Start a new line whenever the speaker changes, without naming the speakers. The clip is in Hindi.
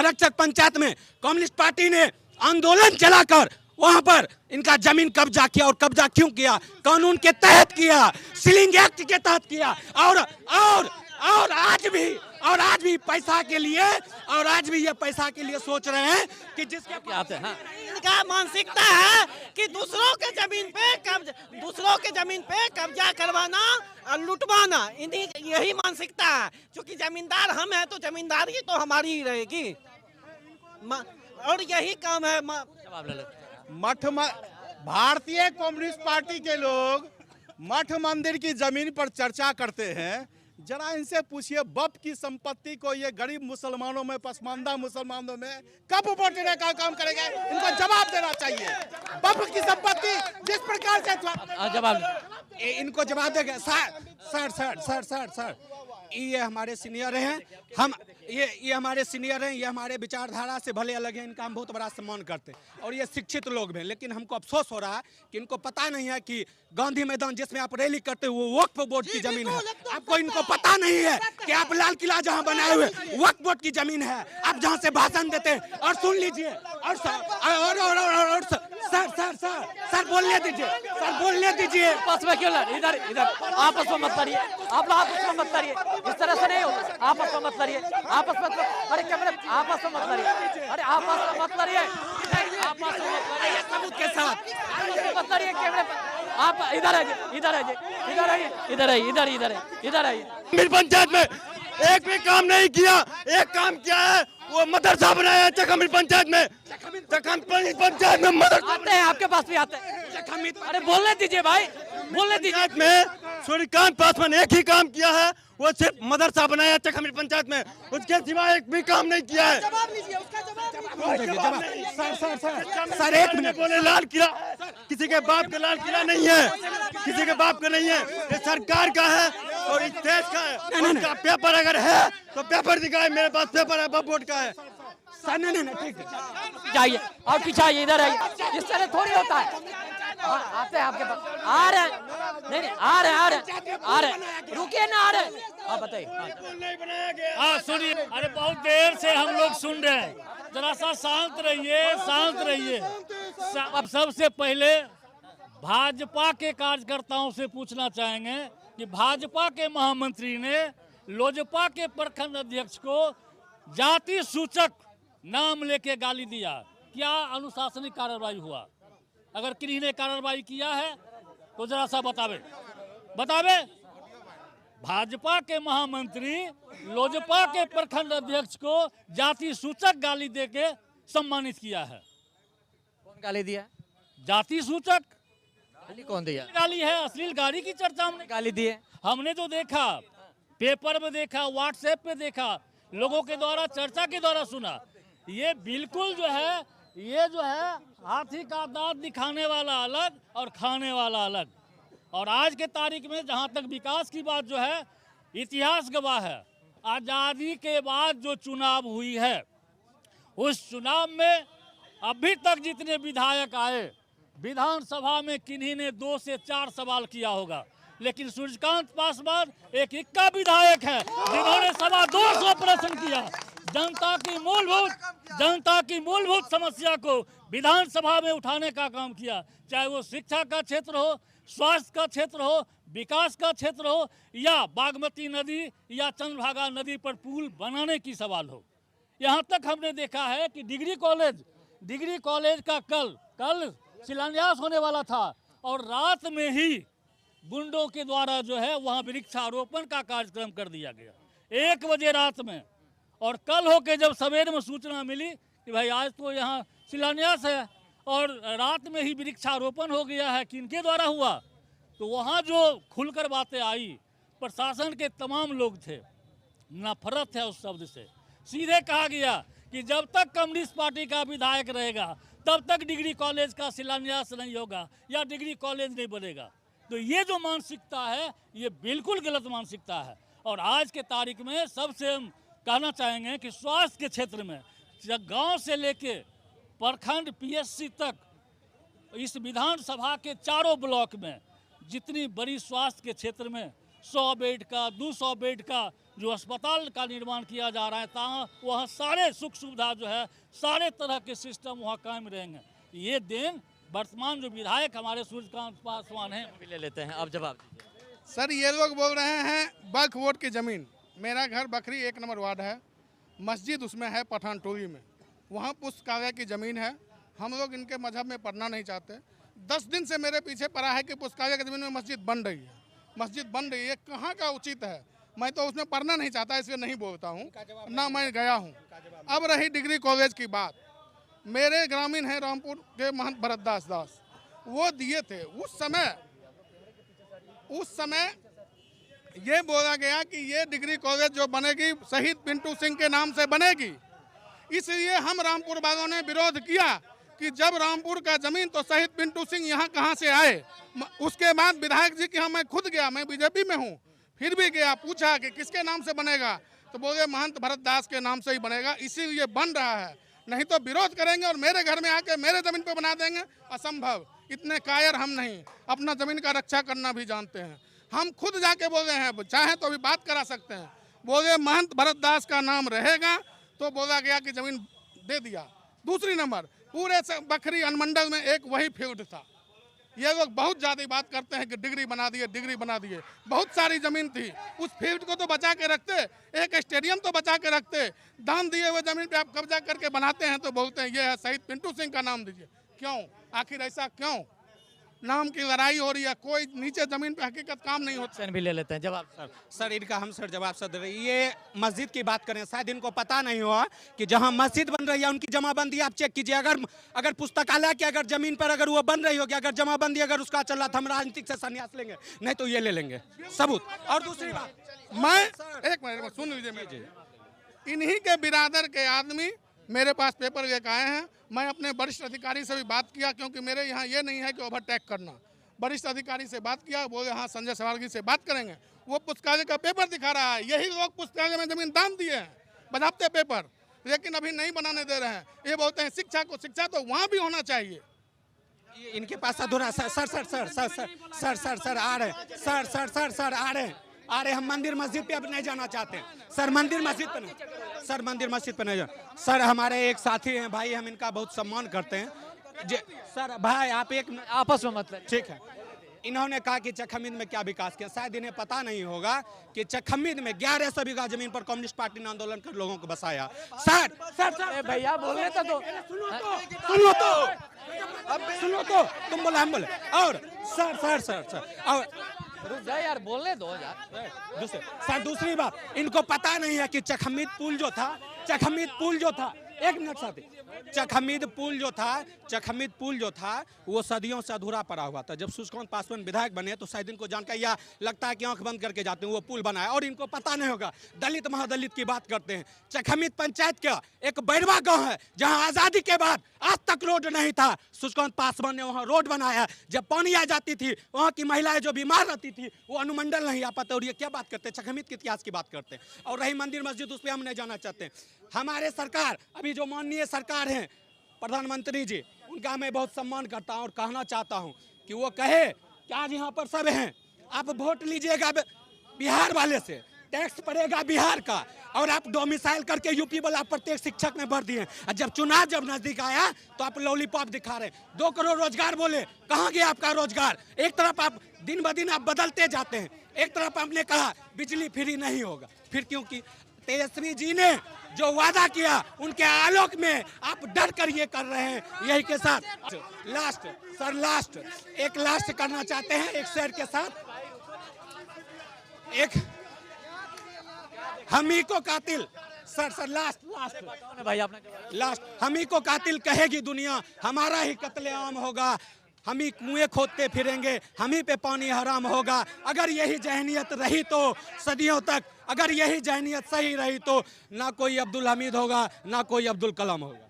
खरकचक पंचायत में कम्युनिस्ट पार्टी ने आंदोलन चलाकर वहां पर इनका जमीन कब्जा किया। और कब्जा क्यों किया? कानून के तहत किया, सीलिंग एक्ट के तहत किया। और आज भी पैसा के लिए, और आज भी ये पैसा के लिए सोच रहे हैं कि जिसके
क्या आते हैं।
इनका मानसिकता है कि दूसरों के जमीन पे कब्जा करवाना और लुटवाना, इन्हीं यही मानसिकता है। क्योंकि जमींदार हम हैं तो जमींदारी तो हमारी ही रहेगी, और यही काम है।
जवाब ले लो।
भारतीय कम्युनिस्ट पार्टी के लोग मठ मंदिर की जमीन पर चर्चा करते हैं। जरा इनसे पूछिए, बप की संपत्ति को ये गरीब मुसलमानों में, पसमानदा मुसलमानों में कब बांटने का काम करेंगे? इनको जवाब देना चाहिए। बप की संपत्ति जिस प्रकार से
जवाब
इनको जवाब देगा। सर ये हमारे सीनियर हैं, हम ये हमारे सीनियर हैं, ये हमारे विचारधारा से भले अलग हैं, इनका हम बहुत बड़ा सम्मान करते हैं और ये शिक्षित लोग हैं। लेकिन हमको अफसोस हो रहा है कि इनको पता नहीं है कि गांधी मैदान जिसमें आप रैली करते हो वो वक्फ बोर्ड की जमीन है। आपको इनको पता नहीं है कि आप लाल किला जहां बनाए हुए वक्फ बोर्ड की जमीन है। आप जहां से भाषण देते हैं, और सुन लीजिए, और सर बोलने दीजिए।
आपस में क्यों लड़? इधर आपस में मत लड़िए, आप लोग आपस में मत लड़िए, इस तरह से नहीं होता। आपस में मत लड़िए, आपस में अरे कैमरे आपस में मत लड़िए, अरे आपस में मत लड़िए, आपस में मत लड़िए सबूत के साथ, आपस में मत लड़िए कैमरे पर। आप इधर आइए।
मेरी पंचायत में एक भी काम नहीं किया। एक काम किया है वो मदरसा बनाया चकमी पंचायत में। चकमी पंचायत में मदरसा
आते हैं, आपके पास भी आते हैं। अरे बोलने दीजिए भाई, बोलने दीजिए।
में सूर्यकांत पासवान एक ही काम किया है, वो सिर्फ मदरसा बनाया चकमी पंचायत में। उसके सिवा एक भी काम नहीं किया है।
सर एक मिनट
बोले लाल किला किसी के बाप का लाल किला नहीं है, किसी के बाप का नहीं है, ये सरकार का है और इस देश का है। उनका पेपर अगर है तो पेपर दिखाए, मेरे पास पेपर है, वक्फ बोर्ड का है।
सर नहीं ठीक है,
जाइए और पीछे आइए, इधर आइए। इस तरह थोड़ी होता है। आते हैं आपके पास, आ रहे नहीं आ रहे, रुकिए ना, आ रहे। आप बताइए।
हाँ सुनिए, अरे बहुत देर से हम लोग सुन रहे हैं, जरा सा शांत रहिए। अब सबसे पहले भाजपा के कार्यकर्ताओं से पूछना चाहेंगे कि भाजपा के महामंत्री ने लोजपा के प्रखंड अध्यक्ष को जाति सूचक नाम लेके गाली दिया, क्या अनुशासनिक कार्रवाई हुआ? अगर किन्हीं ने कार्रवाई किया है तो जरा सा बतावे। भाजपा के महामंत्री लोजपा के प्रखंड अध्यक्ष को जाति सूचक गाली देके सम्मानित किया है।
कौन गाली दिया?
जाति सूचक
गाली कौन दिया?
गाली है, अश्लील गाली की चर्चा हमने
गाली दी है।
हमने तो देखा, पेपर में देखा, व्हाट्सएप पे देखा, लोगों के द्वारा चर्चा के द्वारा सुना। ये बिल्कुल जो है हाथी का दांत दिखाने वाला अलग और खाने वाला अलग। और आज के तारीख में जहां तक विकास की बात जो है, इतिहास गवाह है, आज़ादी के बाद जो चुनाव हुई है उस चुनाव में अभी तक जितने विधायक आए, विधानसभा में किन्हीं ने 2 से 4 सवाल किया होगा, लेकिन सूर्यकांत पासवान एक इक्का विधायक है जिन्होंने 225 प्रश्न किया। जनता की मूलभूत समस्या को विधानसभा में उठाने का काम किया, चाहे वो शिक्षा का क्षेत्र हो, स्वास्थ्य का क्षेत्र हो, विकास का क्षेत्र हो, या बागमती नदी या चंद्रभागा नदी पर पुल बनाने की सवाल हो। यहाँ तक हमने देखा है कि डिग्री कॉलेज का कल शिलान्यास होने वाला था और रात में ही गुंडों के द्वारा जो है वहाँ वृक्षारोपण का कार्यक्रम कर दिया गया 1 बजे रात में। और कल होके जब सवेरे में सूचना मिली कि भाई आज तो यहाँ शिलान्यास है और रात में ही वृक्षारोपण हो गया है, किनके द्वारा हुआ, तो वहाँ जो खुलकर बातें आई, प्रशासन के तमाम लोग थे, नफरत है उस शब्द से। सीधे कहा गया कि जब तक कम्युनिस्ट पार्टी का विधायक रहेगा तब तक डिग्री कॉलेज का शिलान्यास नहीं होगा या डिग्री कॉलेज नहीं बनेगा। तो ये जो मानसिकता है ये बिल्कुल गलत मानसिकता है। और आज के तारीख में सबसे हम कहना चाहेंगे कि स्वास्थ्य के क्षेत्र में गांव से लेके प्रखंड पीएचसी तक इस विधानसभा के चारों ब्लॉक में जितनी बड़ी स्वास्थ्य के क्षेत्र में 100 बेड का 200 बेड का जो अस्पताल का निर्माण किया जा रहा है, ताकि वहाँ सारे सुख सुविधा जो है, सारे तरह के सिस्टम वहाँ कायम रहेंगे। ये देन वर्तमान जो विधायक हमारे सूर्यकांत पासवान हैं
भी ले लेते हैं। अब जवाब दीजिए।
सर ये लोग बोल रहे हैं बल्क वोट की ज़मीन। मेरा घर बखरी 1 नंबर वार्ड है, मस्जिद उसमें है पठान टोली में, वहाँ पुस्तकालय की ज़मीन है। हम लोग इनके मजहब में पढ़ना नहीं चाहते। 10 दिन से मेरे पीछे पड़ा है कि पुस्तकालय की ज़मीन में मस्जिद बन रही है, मस्जिद बन रही है, कहाँ का उचित है? मैं तो उसमें पढ़ना नहीं चाहता, इसलिए नहीं बोलता हूँ, ना मैं गया हूँ। अब रही डिग्री कॉलेज की बात, मेरे ग्रामीण हैं रामपुर के महंत भरतदास दास, वो दिए थे। उस समय ये बोला गया कि ये डिग्री कॉलेज जो बनेगी शहीद पिंटू सिंह के नाम से बनेगी। इसलिए हम रामपुर वालों ने विरोध किया कि जब रामपुर का जमीन तो शहीद पिंटू सिंह यहाँ कहाँ से आए। उसके बाद विधायक जी के यहाँ मैं खुद गया, मैं बीजेपी में हूँ, फिर भी गया, पूछा कि किसके नाम से बनेगा, तो बोले महंत भरतदास के नाम से ही बनेगा, इसीलिए बन रहा है। नहीं तो विरोध करेंगे और मेरे घर में आके मेरे जमीन पे बना देंगे, असंभव। इतने कायर हम नहीं, अपना जमीन का रक्षा करना भी जानते हैं। हम खुद जाके बोले हैं, चाहे तो अभी बात करा सकते हैं, बोले महंत भरतदास का नाम रहेगा, तो बोला गया कि जमीन दे दिया। दूसरी नंबर, पूरे बखरी अनुमंडल में एक वही फील्ड था। ये लोग बहुत ज़्यादा बात करते हैं कि डिग्री बना दिए, डिग्री बना दिए। बहुत सारी ज़मीन थी, उस फील्ड को तो बचा के रखते, एक स्टेडियम तो बचा के रखते। दान दिए हुए ज़मीन पे आप कब्जा करके बनाते हैं तो बोलते हैं ये है शहीद पिंटू सिंह का नाम दीजिए। क्यों? आखिर ऐसा क्यों? नाम की लड़ाई हो रही है, कोई नीचे जमीन पे हकीकत काम नहीं होता।
भी ले लेते हैं जवाब।
सर इनका हम जवाब दे रहे हैं। ये मस्जिद की बात करें, शायद इनको पता नहीं हुआ कि जहां मस्जिद बन रही है उनकी जमाबंदी आप चेक कीजिए। अगर पुस्तकालय की अगर जमीन पर अगर वो बन रही होगी, अगर जमाबंदी अगर उसका चल रहा था, हम राजनीतिक से संन्यास लेंगे, नहीं तो ये ले लेंगे सबूत। और दूसरी बात,
मैं एक मिनट सुन लीजिए, मेरे इन्हीं के बिरादर के आदमी मेरे पास पेपर लेकर आए हैं। मैं अपने वरिष्ठ अधिकारी से भी बात किया, क्योंकि मेरे यहाँ ये नहीं है कि ओवरटेक करना। वरिष्ठ अधिकारी से बात किया, बोले हाँ संजय सवारगी से बात करेंगे। वो पुस्तकालय का पेपर दिखा रहा है, यही लोग पुस्तकालय में जमीन दान दिए हैं, बनाते पेपर, लेकिन अभी नहीं बनाने दे रहे हैं। ये बोलते हैं शिक्षा को, शिक्षा तो वहाँ भी होना चाहिए।
इनके पास अधूरा। Sir sir sir sir sir sir sir sir आ रहे, सर सर सर सर आ रहे। हम मंदिर मस्जिद पे अब नहीं जाना चाहते हैं सर, मंदिर मस्जिद पे नहीं, सर मंदिर मस्जिद पे नहीं जाना। सर हमारे एक साथी हैं भाई, हम इनका बहुत सम्मान करते हैं। सर भाई आप एक
आपस में मतलब
ठीक है। इन्होंने कहा कि चखमीद में क्या विकास किया, शायद इन्हें पता नहीं होगा कि चखमीद में 1100 बीघा जमीन पर कम्युनिस्ट पार्टी ने आंदोलन कर लोगों को बसाया। सर
भैया बोलने तो
सुनो तो तुम बोला हम बोले। और सर और
रुक जाए यार, बोलने दो यार।
सर दूसरी बात, इनको पता नहीं है कि चखमीद पुल जो था, एक मिनट साथी, चखमीद पुल जो था वो सदियों से अधूरा पड़ा हुआ था। जब सूर्यकांत पासवान विधायक बने तो शायद इनको जानकारी, या लगता है कि आंख बंद करके जाते हैं, वो पुल बनाया और इनको पता नहीं होगा। दलित महादलित की बात करते हैं। चखमीद पंचायत का एक बैरवा गांव है जहां आजादी के बाद आज तक रोड नहीं था। सूर्यकांत पासवान ने वहां रोड बनाया। जब पानी आ जाती थी, वहां की महिलाएं जो बीमार रहती थी वो अनुमंडल नहीं आ पाते। और ये क्या बात करते हैं, चखमीद के इतिहास की बात करते हैं। और रही मंदिर मस्जिद, उस पर हम नहीं जाना चाहते। हमारे सरकार, अभी जो माननीय सरकार है प्रधानमंत्री जी, उनका मैं बहुत सम्मान करता हूं और कहना चाहता हूं कि वो कहे कि आज यहाँ पर सब हैं, आप वोट लीजिएगा बिहार वाले से, टैक्स पड़ेगा बिहार का, और आप डोमिसाइल करके यूपी वाला प्रत्येक शिक्षक में भर दिए। जब चुनाव जब नजदीक आया तो आप लॉलीपॉप दिखा रहे। 2 करोड़ रोजगार बोले, कहाँ गया आपका रोजगार? एक तरफ आप दिन ब दिन आप बदलते जाते हैं, एक तरफ हमने कहा बिजली फ्री नहीं होगा, फिर क्योंकि तेजस्वी जी ने जो वादा किया उनके आलोक में आप डर कर ये कर रहे हैं। यही के साथ लास्ट करना चाहते हैं एक शेर के साथ। एक हम ही को कातिल, सर लास्ट हम ही को कातिल कहेगी दुनिया, हमारा ही कत्लेआम होगा। हम ही कुएं खोदते फिरेंगे, हम ही पे पानी हराम होगा। अगर यही जहनियत रही तो सदियों तक, अगर यही जहनियत सही रही तो ना कोई अब्दुल हमीद होगा, ना कोई अब्दुल कलाम होगा।